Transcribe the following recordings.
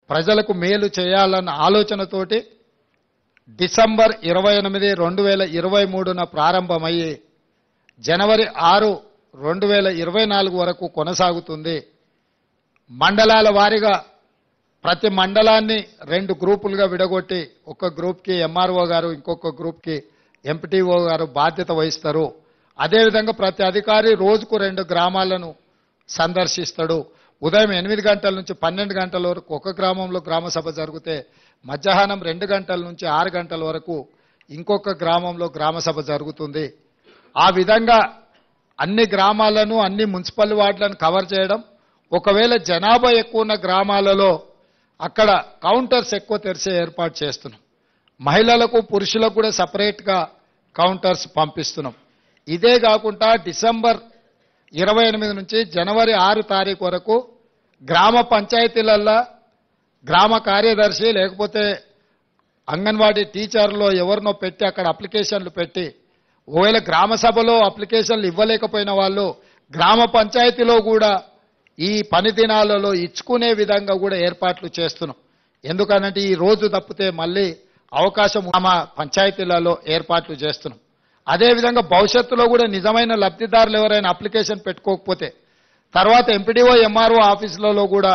ప్రజలకు మేలు చేయాలన్న ఆలోచనతోటి డిసెంబర్ 28, 2023న ప్రారంభమయ్యి జనవరి 6, 2024 వరకు కొనసాగుతుంది. మండలాల వారీగా ప్రతి మండలాన్ని 2 గ్రూపులుగా విడగొట్టి ఒక గ్రూప్కి ఎంఆర్ఓ గారు, ఇంకొక గ్రూప్కి ఎంపీటీఓ గారు బాధ్యత వహిస్తారు. అదేవిధంగా ప్రతి అధికారి రోజుకు 2 గ్రామాలను సందర్శిస్తాడు. ఉదయం 8 గంటల నుంచి 12 గంటల వరకు ఒక గ్రామంలో గ్రామ సభ జరిగితే మధ్యాహ్నం 2 గంటల నుంచి 6 గంటల వరకు ఇంకొక గ్రామంలో గ్రామ సభ జరుగుతుంది. ఆ విధంగా అన్ని గ్రామాలను, అన్ని మున్సిపల్ వార్డులను కవర్ చేయడం. ఒకవేళ జనాభా ఎక్కువ ఉన్న గ్రామాలలో అక్కడ కౌంటర్స్ ఎక్కువ తెరిచే ఏర్పాటు చేస్తున్నాం. మహిళలకు, పురుషులకు కూడా సపరేట్గా కౌంటర్స్ పంపిస్తున్నాం. ఇదే కాకుండా డిసెంబర్ 28 నుంచి జనవరి 6 తారీఖు వరకు గ్రామ పంచాయతీలల్లో గ్రామ కార్యదర్శి లేకపోతే అంగన్వాడీ టీచర్లో ఎవరినో పెట్టి అక్కడ అప్లికేషన్లు పెట్టి, ఒకవేళ గ్రామ సభలో అప్లికేషన్లు ఇవ్వలేకపోయిన వాళ్ళు గ్రామ పంచాయతీలో కూడా ఈ పని దినాలలో ఇచ్చుకునే విధంగా కూడా ఏర్పాట్లు చేస్తున్నాం. ఎందుకనంటే ఈ రోజు తప్పితే మళ్ళీ అవకాశం గ్రామ పంచాయతీలలో ఏర్పాట్లు చేస్తున్నాం. అదేవిధంగా భవిష్యత్తులో కూడా నిజమైన లబ్ధిదారులు ఎవరైనా అప్లికేషన్ పెట్టుకోకపోతే తర్వాత ఎంపీడీఓ, ఎంఆర్ఓ ఆఫీసులలో కూడా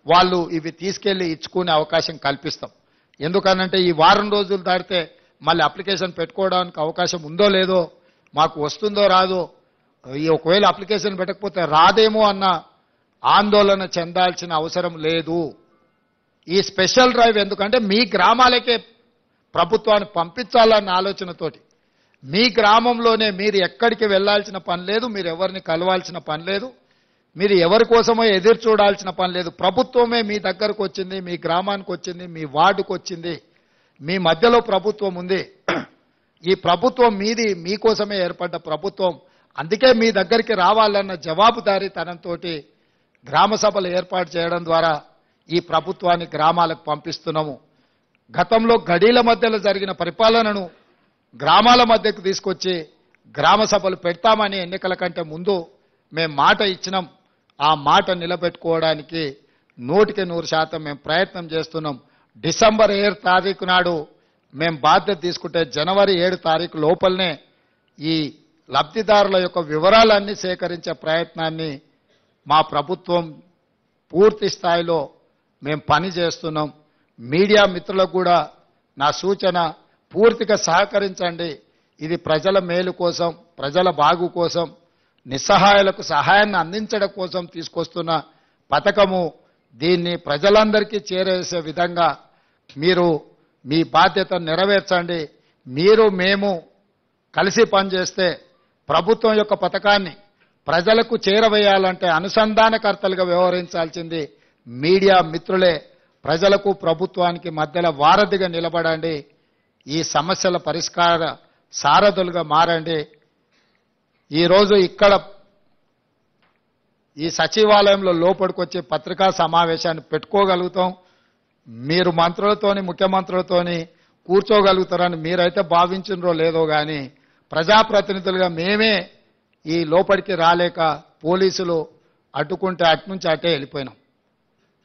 వాళ్ళు ఇవి తీసుకెళ్లి ఇచ్చుకునే అవకాశం కల్పిస్తాం. ఎందుకనంటే ఈ వారం రోజులు దాటితే మళ్ళీ అప్లికేషన్ పెట్టుకోవడానికి అవకాశం ఉందో లేదో, మాకు వస్తుందో రాదో, ఈ ఒకవేళ అప్లికేషన్ పెట్టకపోతే రాదేమో అన్న ఆందోళన చెందాల్సిన అవసరం లేదు. ఈ స్పెషల్ డ్రైవ్ ఎందుకంటే మీ గ్రామాలకే ప్రభుత్వాన్ని పంపించాలన్న ఆలోచనతోటి, మీ గ్రామంలోనే మీరు ఎక్కడికి వెళ్లాల్సిన పని లేదు, మీరు ఎవరిని కలవాల్సిన పని లేదు, మీరు ఎవరి కోసమో ఎదురు చూడాల్సిన పని లేదు. ప్రభుత్వమే మీ దగ్గరకు వచ్చింది, మీ గ్రామానికి వచ్చింది, మీ వార్డుకు వచ్చింది, మీ మధ్యలో ప్రభుత్వం ఉంది. ఈ ప్రభుత్వం మీది, మీకోసమే ఏర్పడ్డ ప్రభుత్వం. అందుకే మీ దగ్గరికి రావాలన్న జవాబుదారీతనంతో గ్రామ సభలు ఏర్పాటు చేయడం ద్వారా ఈ ప్రభుత్వాన్ని గ్రామాలకు పంపిస్తున్నాము. గతంలో గడీల మధ్యలో జరిగిన పరిపాలనను గ్రామాల మధ్యకు తీసుకొచ్చి గ్రామ సభలు పెడతామని ఎన్నికల కంటే ముందు మేము మాట ఇచ్చినాం. ఆ మాట నిలబెట్టుకోవడానికి 100% మేము ప్రయత్నం చేస్తున్నాం. డిసెంబర్ 7 తారీఖు నాడు మేము బాధ్యత తీసుకుంటే జనవరి 7 తారీఖు లోపలనే ఈ లబ్ధిదారుల యొక్క వివరాలన్నీ సేకరించే ప్రయత్నాన్ని మా ప్రభుత్వం పూర్తి స్థాయిలో మేము పని చేస్తున్నాం. మీడియా మిత్రులకు కూడా నా సూచన, పూర్తిగా సహకరించండి. ఇది ప్రజల మేలు కోసం, ప్రజల బాగు కోసం, నిస్సహాయులకు సహాయాన్ని అందించడం కోసం తీసుకొస్తున్న పథకము. దీన్ని ప్రజలందరికీ చేరేసే విధంగా మీరు మీ బాధ్యతను నెరవేర్చండి. మీరు మేము కలిసి పనిచేస్తే ప్రభుత్వం యొక్క పథకాన్ని ప్రజలకు చేరవేయాలంటే అనుసంధానకర్తలుగా వ్యవహరించాల్సింది మీడియా మిత్రులే. ప్రజలకు ప్రభుత్వానికి మధ్యలో వారధిగా నిలబడండి. ఈ సమస్యల పరిష్కార సారథులుగా మారండి. ఈరోజు ఇక్కడ ఈ సచివాలయంలో లోపలికొచ్చి పత్రికా సమావేశాన్ని పెట్టుకోగలుగుతాం. మీరు మంత్రులతోని, ముఖ్యమంత్రులతోని కూర్చోగలుగుతారని మీరైతే భావించినరో లేదో కానీ ప్రజాప్రతినిధులుగా మేమే ఈ లోపలికి రాలేక పోలీసులు అడ్డుకుంటే అట్నుంచి అటే వెళ్ళిపోయినాం.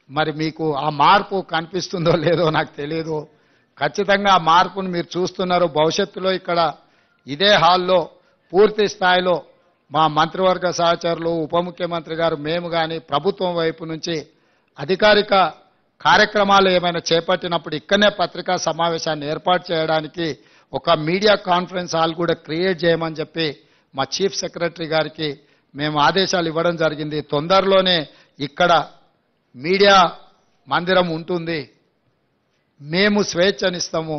మరి మీకు ఆ మార్పు కనిపిస్తుందో లేదో నాకు తెలియదు. ఖచ్చితంగా ఆ మార్పును మీరు చూస్తున్నారు. భవిష్యత్తులో ఇక్కడ ఇదే హాల్లో పూర్తి స్థాయిలో మా మంత్రివర్గ సహచరులు, ఉప ముఖ్యమంత్రి గారు, మేము కానీ ప్రభుత్వం వైపు నుంచి అధికారిక కార్యక్రమాలు ఏమైనా చేపట్టినప్పుడు ఇక్కడనే పత్రికా సమావేశాన్ని ఏర్పాటు చేయడానికి ఒక మీడియా కాన్ఫరెన్స్ హాల్ కూడా క్రియేట్ చేయమని చెప్పి మా చీఫ్ సెక్రటరీ గారికి మేము ఆదేశాలు ఇవ్వడం జరిగింది. తొందరలోనే ఇక్కడ మీడియా మందిరం ఉంటుంది. మేము స్వేచ్ఛనిస్తాము.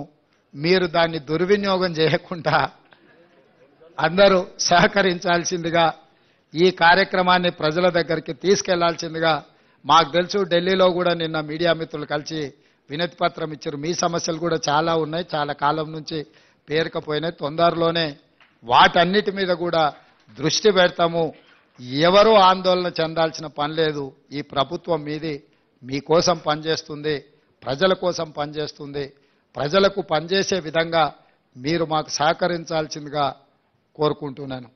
మీరు దాన్ని దుర్వినియోగం చేయకుండా అందరూ సహకరించాల్సిందిగా, ఈ కార్యక్రమాన్ని ప్రజల దగ్గరికి తీసుకెళ్లాల్సిందిగా. మాకు తెలుసు ఢిల్లీలో కూడా నిన్న మీడియా మిత్రులు కలిసి వినతి పత్రం ఇచ్చారు. మీ సమస్యలు కూడా చాలా ఉన్నాయి, చాలా కాలం నుంచి పేరుకపోయినాయి. తొందరలోనే వాటన్నిటి మీద కూడా దృష్టి పెడతాము. ఎవరూ ఆందోళన చెందాల్సిన పని లేదు. ఈ ప్రభుత్వం మీది, మీకోసం పనిచేస్తుంది, ప్రజల కోసం పనిచేస్తుంది. ప్రజలకు పనిచేసే విధంగా మీరు మాకు సహకరించాల్సిందిగా కోరుకుంటున్నాను.